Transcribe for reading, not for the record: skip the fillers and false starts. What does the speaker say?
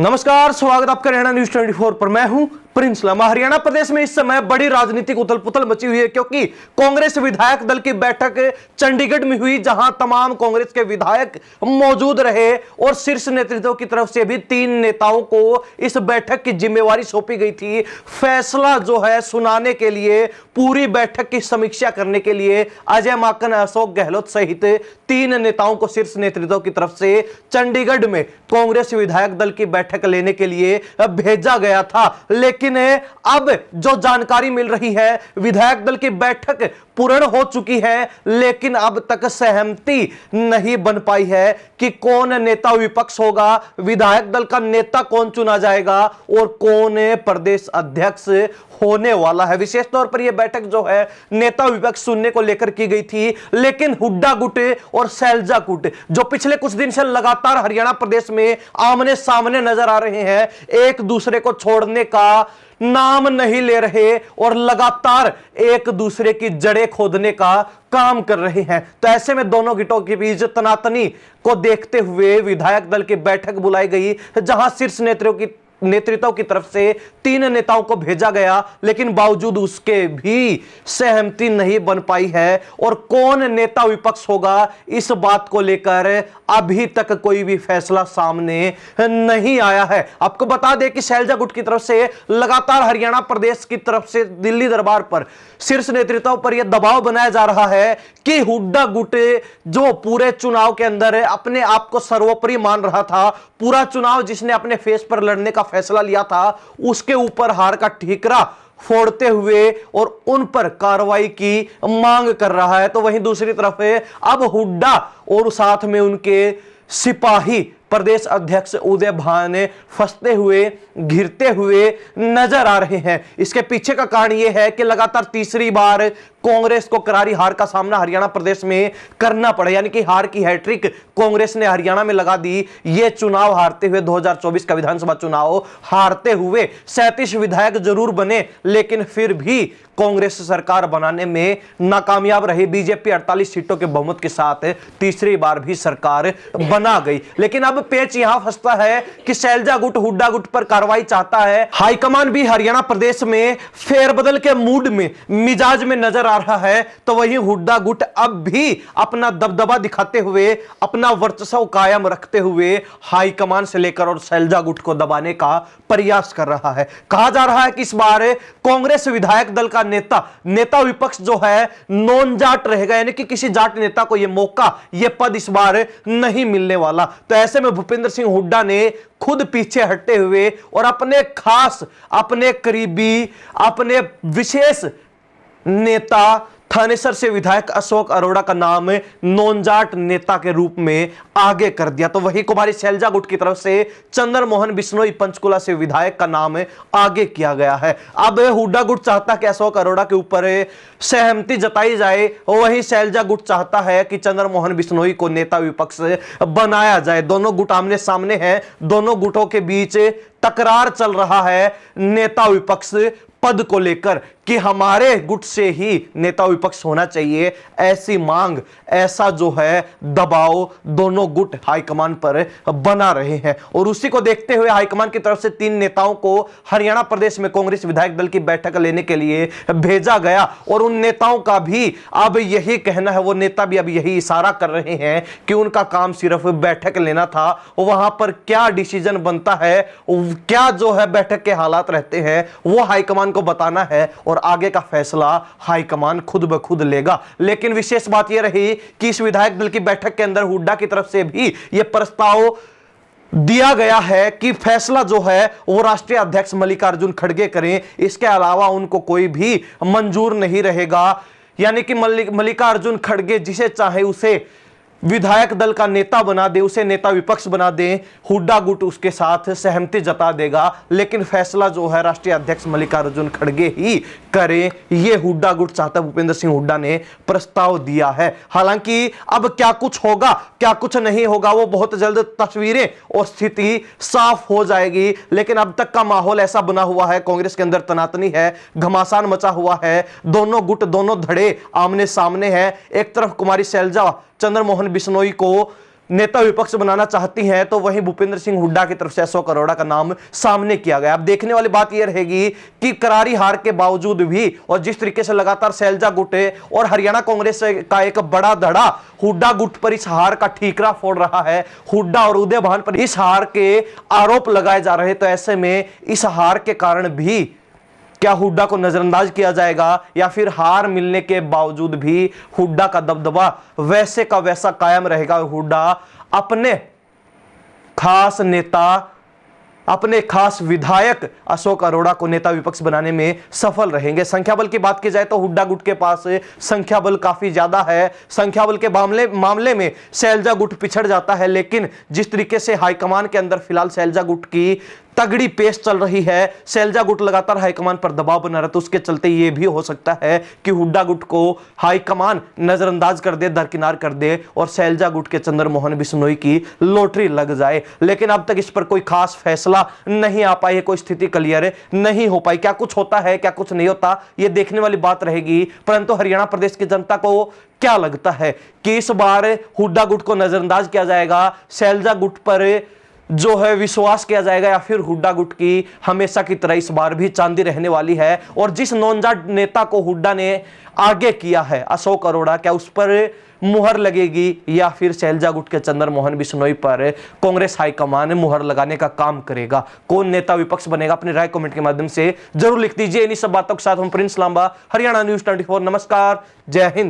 नमस्कार, स्वागत आपका हरियाणा न्यूज 24 पर। मैं हूं प्रिंस लामा। हरियाणा प्रदेश में इस समय बड़ी राजनीतिक उथल पुथल मची हुई है क्योंकि कांग्रेस विधायक दल की बैठक चंडीगढ़ में हुई, जहां तमाम कांग्रेस के विधायक मौजूद रहे और शीर्ष नेतृत्व की तरफ से भी 3 नेताओं को इस बैठक की जिम्मेवारी सौंपी गई थी। फैसला जो है सुनाने के लिए, पूरी बैठक की समीक्षा करने के लिए अजय माकन, अशोक गहलोत सहित 3 नेताओं को शीर्ष नेतृत्व की तरफ से चंडीगढ़ में कांग्रेस विधायक दल की बैठक लेने के लिए भेजा गया था। लेकिन अब जो जानकारी मिल रही है, विधायक दल की बैठक पूर्ण हो चुकी है, लेकिन अब तक सहमति नहीं बन पाई है कि कौन नेता विपक्ष होगा, विधायक दल का नेता कौन चुना जाएगा और कौन प्रदेश अध्यक्ष होने वाला है। विशेष तौर पर यह बैठक जो है नेता विपक्ष चुनने को लेकर की गई थी, लेकिन हुड्डा गुट और सैलजा गुट जो पिछले कुछ दिन से लगातार हरियाणा प्रदेश में आमने सामने नजर आ रहे हैं, एक दूसरे को छोड़ने का नाम नहीं ले रहे और लगातार एक दूसरे की जड़ें खोदने का काम कर रहे हैं। तो ऐसे में दोनों गुटों के बीच तनातनी को देखते हुए विधायक दल की बैठक बुलाई गई, जहां शीर्ष नेतृत्व की तरफ से 3 नेताओं को भेजा गया, लेकिन बावजूद उसके भी सहमति नहीं बन पाई है। और कौन नेता विपक्ष होगा, इस बात को लेकर अभी तक कोई भी फैसला सामने नहीं आया है। आपको बता दें कि सैलजा गुट की तरफ से लगातार हरियाणा प्रदेश की तरफ से दिल्ली दरबार पर शीर्ष नेतृत्व पर यह दबाव बनाया जा रहा है कि हुड्डा गुट जो पूरे चुनाव के अंदर अपने आप को सर्वोपरि मान रहा था, पूरा चुनाव जिसने अपने फेस पर लड़ने का फैसला लिया था, उसके ऊपर हार का ठीकरा फोड़ते हुए और उन पर कार्रवाई की मांग कर रहा है। तो वहीं दूसरी तरफ अब हुड्डा और साथ में उनके सिपाही प्रदेश अध्यक्ष उदय भान फंसते हुए, घिरते हुए नजर आ रहे हैं। इसके पीछे का कारण यह है कि लगातार तीसरी बार कांग्रेस को करारी हार का सामना हरियाणा प्रदेश में करना पड़ा, यानी कि हार की हैट्रिक कांग्रेस ने हरियाणा में लगा दी। यह चुनाव हारते हुए, 2024 का विधानसभा चुनाव हारते हुए 37 विधायक जरूर बने, लेकिन फिर भी कांग्रेस सरकार बनाने में नाकामयाब रही। बीजेपी 48 सीटों के बहुमत के साथ तीसरी बार भी सरकार बना गई। लेकिन अब पेच यहां फंसता है कि सैलजा गुट हुड्डा गुट पर कार्रवाई चाहता है। हाईकमान भी हरियाणा प्रदेश में फेरबदल के मूड में, मिजाज में नजर आ रहा है। तो वहीं हुड्डा गुट अब भी अपना दबदबा दिखाते हुए, अपना वर्चस्व कायम रखते हुए हाईकमान से लेकर और सैलजा गुट को दबाने का प्रयास कर रहा है। कहा जा रहा है कि इस बार कांग्रेस विधायक दल का नेता विपक्ष जो है नॉन जाट रहेगा, यानी कि किसी जाट नेता को यह मौका, यह पद इस बार नहीं मिलने वाला। तो ऐसे में भूपेंद्र सिंह हुड्डा ने खुद पीछे हटते हुए और अपने खास, अपने करीबी, अपने विशेष नेता थानेसर से विधायक अशोक अरोड़ा का नाम नॉन जाट नेता के रूप में आगे कर दिया। तो वही कुमारी सैलजा गुट की तरफ से चंद्र मोहन बिश्नोई पंचकुला से विधायक का नाम आगे किया गया है। अब हुड्डा गुट चाहता कि अशोक अरोड़ा के ऊपर सहमति जताई जाए, वही सैलजा गुट चाहता है कि चंद्र मोहन बिश्नोई को नेता विपक्ष बनाया जाए। दोनों गुट आमने सामने हैं, दोनों गुटों के बीच तकरार चल रहा है नेता विपक्ष पद को लेकर कि हमारे गुट से ही नेता विपक्ष होना चाहिए। ऐसी मांग, ऐसा जो है दबाव दोनों गुट हाईकमान पर बना रहे हैं। और उसी को देखते हुए हाईकमान की तरफ से 3 नेताओं को हरियाणा प्रदेश में कांग्रेस विधायक दल की बैठक लेने के लिए भेजा गया। और उन नेताओं का भी अब यही कहना है, वो नेता भी अब यही इशारा कर रहे हैं कि उनका काम सिर्फ बैठक लेना था। वहां पर क्या डिसीजन बनता है, क्या जो है बैठक के हालात रहते हैं, वो हाईकमान को बताना है और आगे का फैसला हाईकमान खुद ब खुद लेगा। लेकिन विशेष बात यह रही कि इस विधायक दल की बैठक के अंदर हुड्डा की तरफ से भी यह प्रस्ताव दिया गया है कि फैसला जो है वो राष्ट्रीय अध्यक्ष मल्लिकार्जुन खड़गे करें, इसके अलावा उनको कोई भी मंजूर नहीं रहेगा। यानी कि मल्लिकार्जुन खड़गे जिसे चाहे उसे विधायक दल का नेता बना दे, उसे नेता विपक्ष बना दे, हुड्डा गुट उसके साथ सहमति जता देगा, लेकिन फैसला जो है राष्ट्रीय अध्यक्ष मल्लिकार्जुन खड़गे ही करें, यह हुड्डा गुट चाहता भूपेंद्र सिंह हुड्डा ने प्रस्ताव दिया है। हालांकि अब क्या कुछ होगा, क्या कुछ नहीं होगा, वो बहुत जल्द तस्वीरें और स्थिति साफ हो जाएगी। लेकिन अब तक का माहौल ऐसा बना हुआ है, कांग्रेस के अंदर तनातनी है, घमासान मचा हुआ है, दोनों गुट, दोनों धड़े आमने सामने हैं। एक तरफ कुमारी सैलजा चंद्र मोहन बिश्नोई को नेता विपक्ष बनाना चाहती हैं, तो वहीं भूपेंद्र सिंह हुड्डा की तरफ से अशोक अरोड़ा का नाम सामने किया गया। अब देखने वाली बात यह रहेगी कि करारी हार के बावजूद भी और जिस तरीके से लगातार शैलजा गुट और हरियाणा कांग्रेस का एक बड़ा धड़ा हुड्डा गुट पर इस हार का ठीकरा फोड़ रहा है, हुड्डा और उदय भान पर इस हार के आरोप लगाए जा रहे हैं, तो ऐसे में इस हार के कारण भी क्या हुड्डा को नजरअंदाज किया जाएगा या फिर हार मिलने के बावजूद भी हुड्डा का दबदबा वैसे का वैसा कायम रहेगा। हुड्डा अपने खास नेता, अपने खास विधायक अशोक अरोड़ा को नेता विपक्ष बनाने में सफल रहेंगे। संख्या बल की बात की जाए तो हुड्डा गुट के पास संख्या बल काफी ज्यादा है। संख्या बल के मामले में शैलजा गुट पिछड़ जाता है, लेकिन जिस तरीके से हाईकमान के अंदर फिलहाल शैलजा गुट की तगड़ी पेश चल रही है, शैलजा गुट लगातार हाईकमान पर दबाव बना रहा है, तो उसके चलते यह भी हो सकता है कि हुड्डा गुट को हाईकमान नजरअंदाज कर दे, दरकिनार कर दे और शैलजा गुट के चंद्र मोहन बिश्नोई की लॉटरी लग जाए। लेकिन अब तक इस पर कोई खास फैसला नहीं आ पाई है, कोई स्थिति क्लियर नहीं हो पाई। क्या कुछ होता है, क्या कुछ नहीं होता, यह देखने वाली बात रहेगी। परंतु हरियाणा प्रदेश की जनता को क्या लगता है कि इस बार हुड्डा गुट को नजरअंदाज किया जाएगा, शैलजा गुट पर जो है विश्वास किया जाएगा, या फिर हुड्डा गुट की हमेशा की तरह इस बार भी चांदी रहने वाली है? और जिस नौनजात नेता को हुड्डा ने आगे किया है अशोक अरोड़ा, क्या उस पर मुहर लगेगी या फिर शैलजा गुट के चंद्र मोहन बिश्नोई पर कांग्रेस हाईकमान मुहर लगाने का काम करेगा? कौन नेता विपक्ष बनेगा? अपनी राय कमेंट के माध्यम से जरूर लिख दीजिए। इन्हीं सब बातों के साथ हम प्रिंस लांबा, हरियाणा न्यूज 24। नमस्कार, जय हिंद।